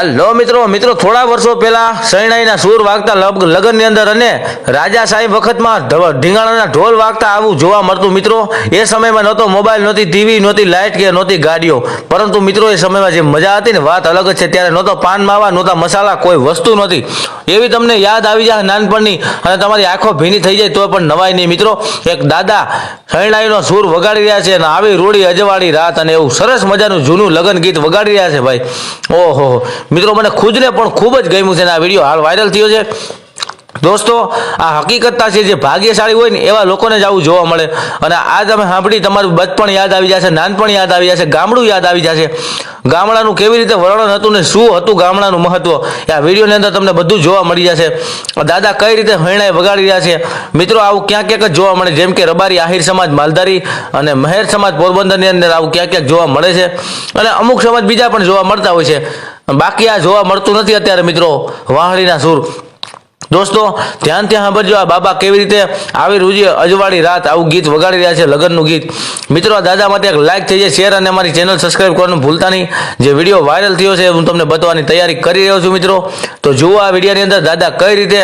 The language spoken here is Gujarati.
હાલો મિત્રો થોડા વર્ષો પહેલા શરણાઈના સૂર વાગતા લગ્નની અંદર અને રાજા સાહેબ વખતમાં ઢીંગાણાના ઢોલ વાગતા આવું જોવા મળતું મિત્રો। એ સમયમાં નહોતો મોબાઈલ, નહોતી ટીવી, નહોતી લાઇટ કે નહોતી ગાડીઓ, પરંતુ મિત્રો એ સમયમાં જે મજા હતી ને વાત અલગ જ છે। ત્યારે નહોતો પાન માવા, નહોતા મસાલા, કોઈ વસ્તુ નહોતી। એવી તમને યાદ આવી જાય નાનપણની અને તમારી આંખો ભીની થઈ જાય તો પણ નવાય નહીં મિત્રો। એક દાદા શરણાઈનો સૂર વગાડી રહ્યા છે અને આવી રૂડી અજવાળી રાત અને એવું સરસ મજાનું જૂનું લગ્ન ગીત વગાડી રહ્યા છે ભાઈ। ઓહો મિત્રો, મને ખુદને પણ ખૂબ જ ગમ્યું છે અને આ વિડીયો હાલ વાયરલ થયો છે। દોસ્તો, આ હકીકતતા છે જે ભાગ્યશાળી હોય ને એવા લોકોને જ આવું જોવા મળે। અને આ તમે સાંભળી તમારું બચપણ યાદ આવી જશે, નાનપણ યાદ આવી જશે, ગામડું યાદ આવી જશે। ગામડાનું કેવી રીતે વર્ણન હતું ને શું હતું ગામડાનું મહત્વ, આ વિડીયોની અંદર તમને બધું જોવા મળી જશે। દાદા કઈ રીતે શરણાઈ વગાડી રહ્યા છે મિત્રો, આવું ક્યાંક ક્યાંક જ જોવા મળે, જેમ કે રબારી આહિર સમાજ માલધારી અને મહેર સમાજ પોરબંદરની અંદર આવું ક્યાંક ક્યાંક જોવા મળે છે અને અમુક સમાજ બીજા પણ જોવા મળતા હોય છે। બાકી આ જોવા મળતું નથી અત્યારે મિત્રો, વાહડીના સૂર। દોસ્તો ધ્યાનથી સાંભળજો, આ બાબા કેવી રીતે આવી રૂજી અજવાળી રાત આવું ગીત વગાડી રહ્યા છે, લગ્નનું ગીત। મિત્રો, આ દાદા માટે એક લાઈક થઈ જાય, શેર અને અમારી ચેનલ સબસ્ક્રાઈબ કરવાનું ભૂલતા નહીં। જે વિડીયો વાયરલ થયો છે હું તમને બતાવવાની તૈયારી કરી રહ્યો છું મિત્રો। તો જુઓ આ વિડીયોની અંદર દાદા કઈ રીતે